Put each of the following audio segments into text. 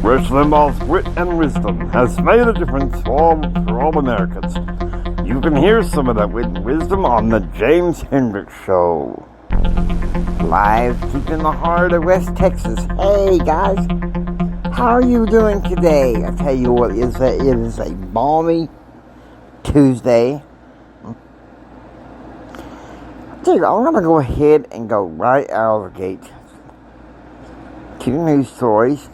Rush Limbaugh's wit and wisdom has made a difference for all Americans. You can hear some of that wit and wisdom on the James Hendricks Show. Live deep in the heart of West Texas. Hey guys, how are you doing today? I tell you what, it is a balmy Tuesday. Dude, I'm going to go ahead and go right out of the gate to the news stories.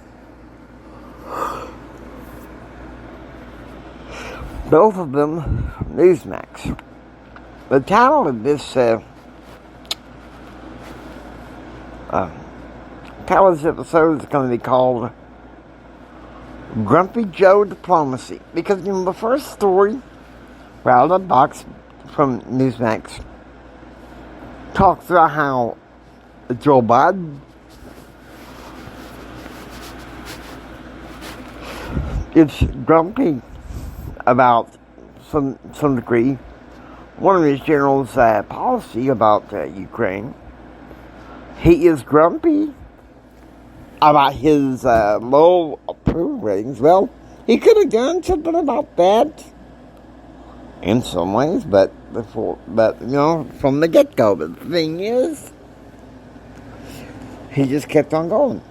Both of them Newsmax. The title of this episode is going to be called Grumpy Joe Diplomacy. Because the first story, out of the box from Newsmax, talks about how Joe Biden is grumpy about some degree one of his general's policy about Ukraine. He is grumpy about his low approval ratings. Well, he could have done something about that in some ways, but from the get-go. But the thing is, he just kept on going,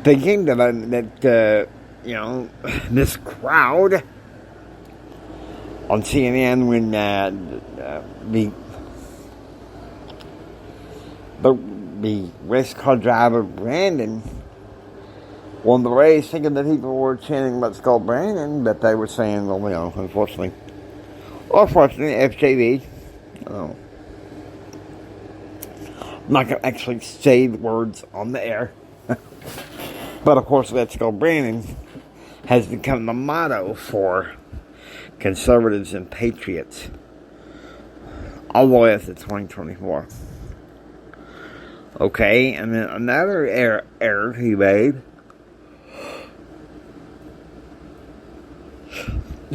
thinking that this crowd on CNN when the race car driver Brandon won the race, thinking that people were chanting "Let's go Brandon," but they were saying, well, unfortunately, FJB. Oh. I'm not going to actually say the words on the air. But of course, "Let's go Brandon" has become the motto for conservatives and patriots all the way up to 2024. Okay, and then another error he made.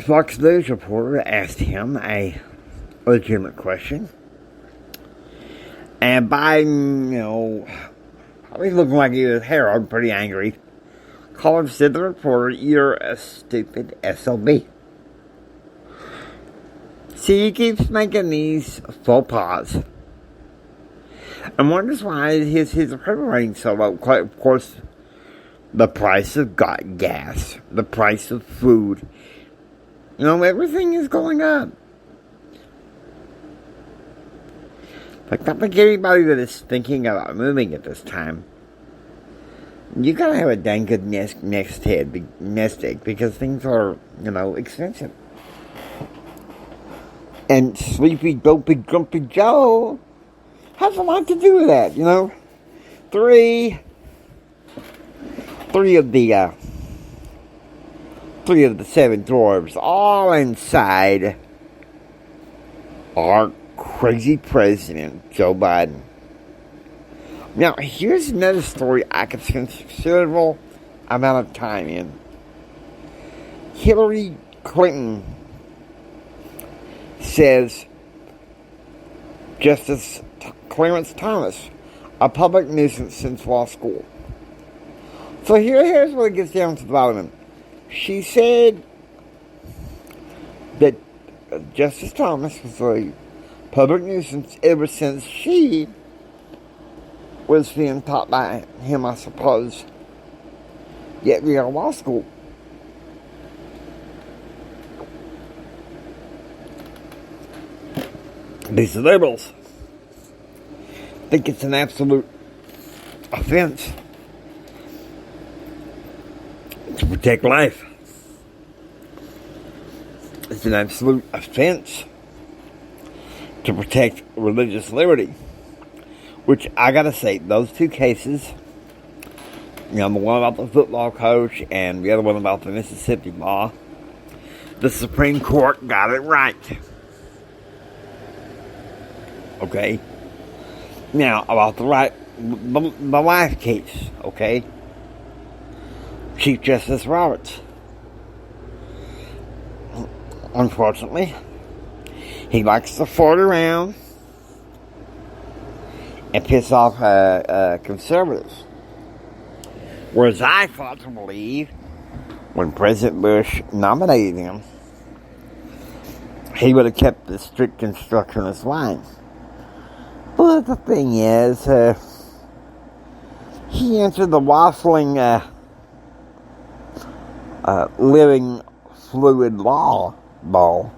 Fox News reporter asked him a legitimate question, and Biden, he's looking like he was Harold, pretty angry. Collins said to the reporter, "You're a stupid SOB." See, he keeps making these faux pas, and wonders why his approval rating so low. Of course, the price of gas, the price of food, everything is going up. Like, not like anybody that is thinking about moving at this time, you gotta have a dang good nest egg, because things are, expensive. And sleepy, dopey, grumpy Joe has a lot to do with that, Three of the 7 dwarves, all inside our crazy president, Joe Biden. Now, here's another story I could spend a considerable amount of time in. Hillary Clinton says Justice Clarence Thomas a public nuisance since law school. So here's what it gets down to the bottom. She said that Justice Thomas was a public nuisance ever since she was being taught by him, I suppose, yet Yale Law School. These liberals think it's an absolute offense to protect life. It's an absolute offense to protect religious liberty. Which, I gotta say, those two cases, the one about the football coach and the other one about the Mississippi law, the Supreme Court got it right. Okay? Now, about the wife case, okay? Chief Justice Roberts. Unfortunately, he likes to fart around and piss off conservatives. Whereas I thought to believe when President Bush nominated him, he would have kept the strict instructionist line. But the thing is, he entered the waffling, living fluid law ball.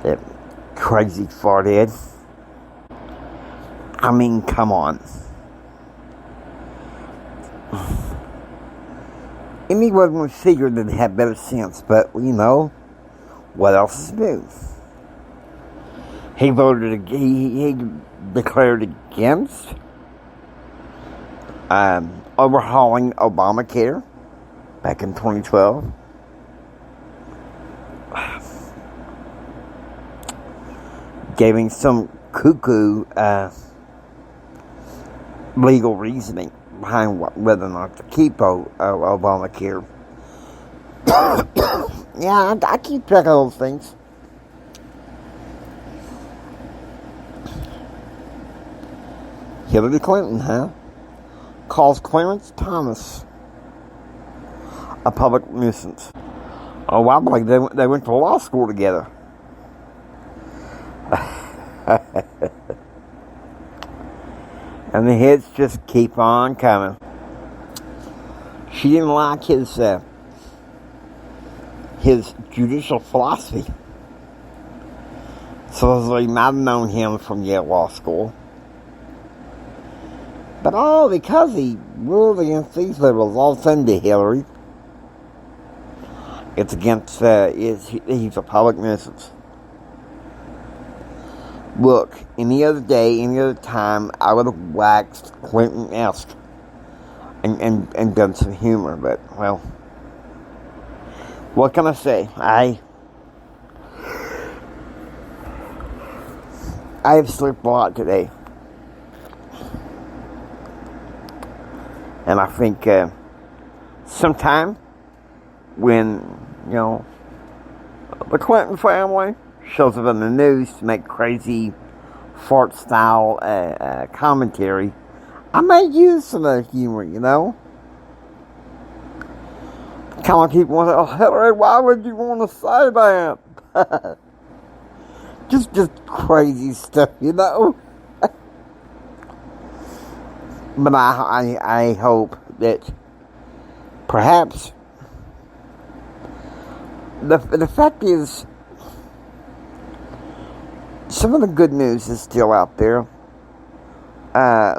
That crazy farthead. I mean, come on. Anyone would figure they'd have better sense, but, what else is new? He he declared against overhauling Obamacare back in 2012. Giving some cuckoo legal reasoning behind whether or not to keep Obamacare. Yeah, I keep track of those things. Hillary Clinton, calls Clarence Thomas a public nuisance. Oh, I believe they went to law school together. And the hits just keep on coming. She didn't like his judicial philosophy. Supposedly might have known him from Yale Law School. But all because he ruled against these liberals, all of a sudden to Hillary, it's against, he's a public nuisance. Look, any other day, any other time, I would have waxed Clinton-esque and done some humor, but, well, what can I say? I have slept a lot today. And I think sometime when, the Clinton family shows up in the news to make crazy fart-style commentary, I may use some of the humor, Kind of like people want to say, oh, Hillary, why would you want to say that? just crazy stuff, But I hope that perhaps the fact is some of the good news is still out there.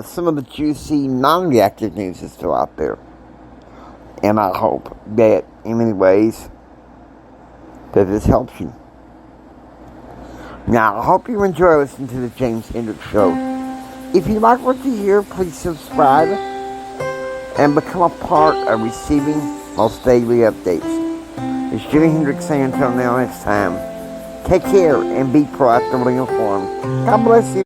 Some of the juicy, non-reactive news is still out there. And I hope that in many ways that this helps you. Now, I hope you enjoy listening to the James Hendricks Show. If you like what you hear, please subscribe and become a part of receiving most daily updates. It's Jimi Hendrix saying until now next time, take care and be proactively informed. God bless you.